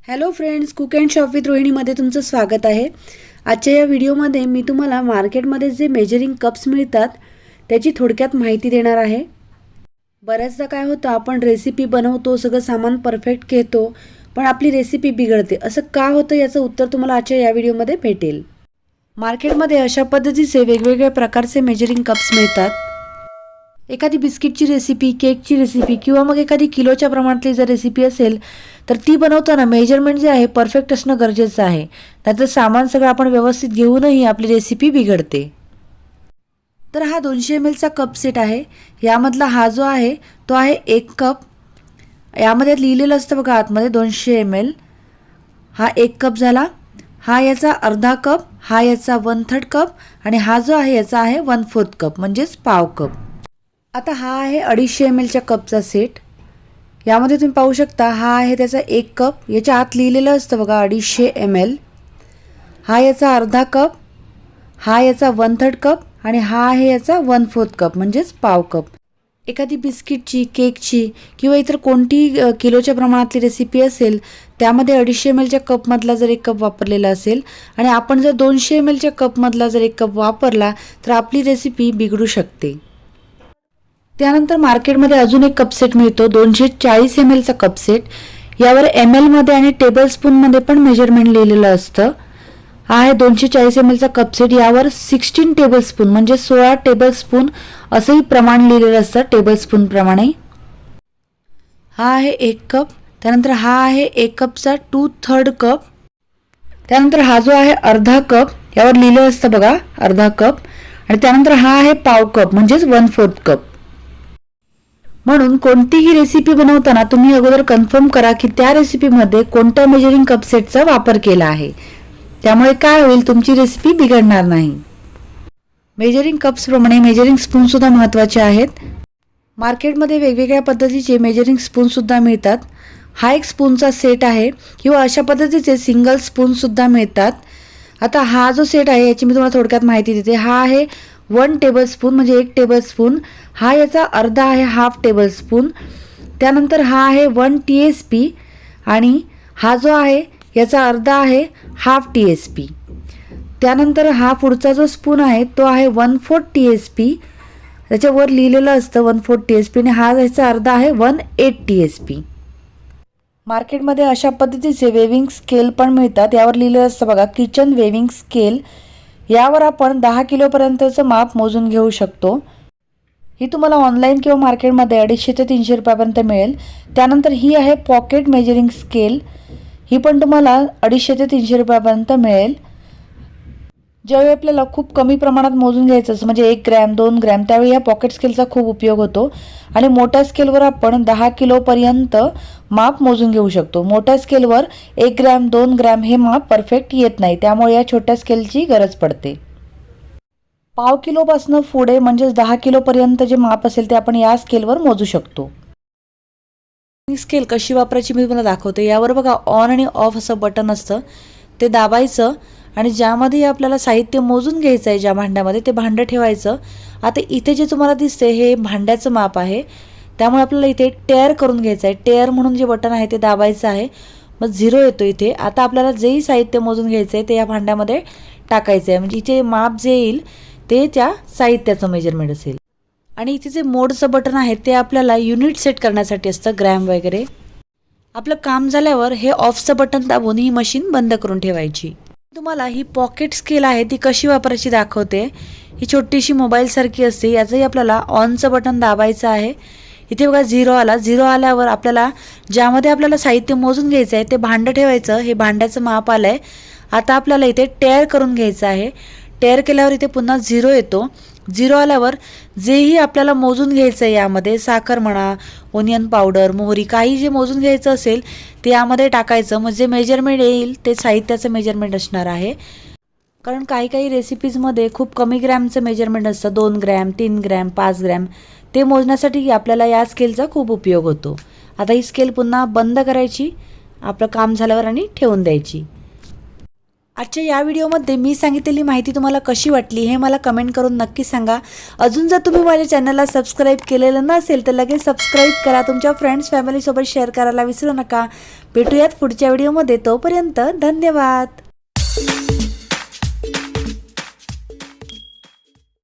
Hello friends, cook and shop with रोहिणीमध्ये तुमचं स्वागत आहे। आजच्या या व्हिडिओमध्ये मी तुम्हाला मार्केटमध्ये जे मेजरिंग कप्स मिळतात त्याची थोडक्यात माहिती देणार आहे। बऱ्याचदा काय होतं, आपण रेसिपी बनवतो, सगळं सामान परफेक्ट घेतो, पण आपली रेसिपी बिघडते। असं का होतं याचं उत्तर तुम्हाला आजच्या या व्हिडिओमध्ये भेटेल। मार्केटमध्ये अशा पद्धतीचे वेगवेगळ्या प्रकारचे मेजरिंग कप्स मिळतात। एखादी बिस्किटची रेसिपी, केकची रेसिपी किंवा मग एखादी किलोच्या प्रमाणातली जर रेसिपी असेल तर ती बनवताना मेजरमेंट जे आहे परफेक्ट असणं गरजेचं आहे। त्याचं सामान सगळं आपण व्यवस्थित घेऊनही आपली रेसिपी बिघडते। तर हा 200 ml चा कप सेट आहे। यामधला हा जो आहे तो आहे 1 कप। यामध्ये लिहिलेलं असतं बघा आतमध्ये 200 ml। हा 1 कप झाला। हा याचा अर्धा कप, हा याचा 1/3 कप आणि हा जो आहे याचा आहे 1/4 कप म्हणजेच पाव कप। आता हा आहे 250 ml च्या कपचा सेट। यामध्ये तुम्ही पाहू शकता हा आहे त्याचा 1 कप। याच्या आत लिहिलेलं असतं बघा 250 ml। हा याचा अर्धा कप, हा याचा 1/3 कप आणि हा आहे याचा 1/4 कप म्हणजेच पाव कप। एखादी बिस्किटची, केकची किंवा इतर कोणती किलोच्या प्रमाणातली रेसिपी असेल त्यामध्ये 250 ml च्या कपमधला जर 1 कप वापरलेला असेल आणि आपण जर 200 ml च्या कपमधला जर 1 कप वापरला तर आपली रेसिपी बिघडू शकते। त्यानंतर मार्केटमध्ये अजून एक कप सेट मिळतो 240 ml चा कप सेट। यावर ml मध्ये आणि टेबलस्पून मध्ये पण मेजरमेंट लिहिलेलं असतं। हा आहे 240 ml चा कप सेट। यावर 16 टेबलस्पून म्हणजे 16 टेबलस्पून असंही प्रमाण लिहिलेलं असतं टेबलस्पून प्रमाणे। हा आहे 1 कप। त्यानंतर हा आहे 1 कपचा 2/3 कप। त्यानंतर हा जो आहे अर्धा कप, यावर लिहिलं असतं बघा अर्धा कप। आणि त्यानंतर हा आहे पाव कप म्हणजेच 1/4 कप। म्हणून कोणतीही रेसिपी बनवताना तुम्ही अगोदर कन्फर्म करा की त्या रेसिपीमध्ये कोणत्या मेजरिंग कप सेटचा वापर केला आहे। त्यामुळे काय होईल, तुमची रेसिपी बिघडणार नाही। मेजरिंग कप्स प्रमाणे मेजरिंग स्पून सुद्धा महत्त्वाचे आहेत। मार्केटमध्ये वेगवेगळ्या पद्धतीचे मेजरिंग स्पून सुद्धा मिळतात। हा एक स्पूनचा सेट आहे किंवा अशा पद्धतीचे सिंगल स्पून सुद्धा मिळतात। आता हा जो सेट आहे याची मी तुम्हाला थोडक्यात माहिती देते। हा आहे 1 टेबलस्पून म्हणजे 1 टेबलस्पून। हा याचा अर्धा आहे हाफ टेबलस्पून। त्यानंतर हा आहे 1 TSP आणि हा जो आहे याचा अर्धा आहे हाफ TSP। त्यानंतर हा पुढचा जो स्पून आहे तो आहे 1/4 TSP। त्याच्यावर लिहिलेलं असतं 1/4 TSP आणि हा याचा अर्धा आहे 1/8 TSP। मार्केटमध्ये अशा पद्धतीचे वेविंग स्केल पण मिळतात। यावर लिहिलेलं असतं बघा किचन वेविंग स्केल। यावर आपण 10 किलोपर्यंतचं माप मोजून घेऊ शकतो। ही तुम्हाला ऑनलाईन किंवा मार्केटमध्ये 250 ते 300 रुपयापर्यंत मिळेल। त्यानंतर ही आहे पॉकेट मेजरिंग स्केल। ही पण तुम्हाला 250 ते 300 रुपयापर्यंत मिळेल। ज्यावेळी आपल्याला खूप कमी प्रमाणात मोजून घ्यायचं असं म्हणजे 1 ग्रॅम 2 ग्रॅम त्यावेळी या पॉकेट स्केलचा खूप उपयोग होतो। आणि मोठ्या स्केलवर आपण 10 किलोपर्यंत माप मोजून घेऊ शकतो। मोठ्या स्केलवर 1 ग्रॅम 2 ग्रॅम हे माप परफेक्ट येत नाही, त्यामुळे या छोट्या स्केलची गरज पडते। पाव किलोपासून पुढे म्हणजेच 10 किलोपर्यंत जे माप असेल ते आपण या स्केलवर मोजू शकतो। स्केल कशी वापरायची मी तुम्हाला दाखवते। यावर बघा ऑन आणि ऑफ असं बटन असतं, ते दाबायचं आणि ज्यामध्ये आपल्याला साहित्य मोजून घ्यायचं आहे ज्या भांड्यामध्ये ते भांडं ठेवायचं। आता इथे जे तुम्हाला दिसते हे भांड्याचं माप आहे, त्यामुळे आपल्याला इथे टेअर करून घ्यायचं आहे। टेअर म्हणून जे बटन आहे ते दाबायचं आहे, मग 0 येतो इथे। आता आपल्याला जेही साहित्य मोजून घ्यायचं आहे ते या भांड्यामध्ये टाकायचं आहे, म्हणजे इथे माप जे येईल ते त्या साहित्याचं मेजरमेंट असेल। आणि इथे जे मोडचं बटन आहे ते आपल्याला युनिट सेट करण्यासाठी असतं, ग्रॅम वगैरे। आपलं काम झाल्यावर हे ऑफचं बटन दाबून ही मशीन बंद करून ठेवायची। तुम्हाला ही पॉकेट स्केल आहे ती कशी वापरायची दाखवते। ही छोटीशी मोबाईल सारखी असते। याचंही आपल्याला ऑनचं बटन दाबायचं आहे। इथे बघा 0 आला। 0 आल्यावर आपल्याला ज्यामध्ये आपल्याला साहित्य मोजून घ्यायचं आहे ते भांडं ठेवायचं। हे भांड्याचं माप आलंय। आता आपल्याला इथे टेअर करून घ्यायचं आहे। टेअर केल्यावर इथे पुन्हा 0 येतो। 0 आल्यावर जेही आपल्याला मोजून घ्यायचं आहे यामध्ये साखर म्हणा, ओनियन पावडर, मोहरी, काही जे मोजून घ्यायचं असेल ते यामध्ये टाकायचं। म्हणजे मेजरमेंट येईल ते साहित्याचं मेजरमेंट असणार आहे। कारण काही काही रेसिपीजमध्ये खूप कमी ग्रॅमचं मेजरमेंट असतं, 2 ग्रॅम 3 ग्रॅम 5 ग्रॅम। ते मोजण्यासाठी आपल्याला या स्केलचा खूप उपयोग होतो। आता ही स्केल पुन्हा बंद करायची आपलं काम झाल्यावर आणि ठेवून द्यायची। आजच्या या व्हिडिओमध्ये मी सांगितलेली माहिती तुम्हाला कशी वाटली हे मला कमेंट करून नक्की सांगा. अजून जर तुम्ही माझ्या चॅनलला सबस्क्राईब केलेलं नसेल तर लगेच सबस्क्राईब करा. तुमच्या फ्रेंड्स फॅमिलीसोबत शेअर करायला विसरू नका. भेटूयात पुढच्या व्हिडिओमध्ये. तोपर्यंत धन्यवाद.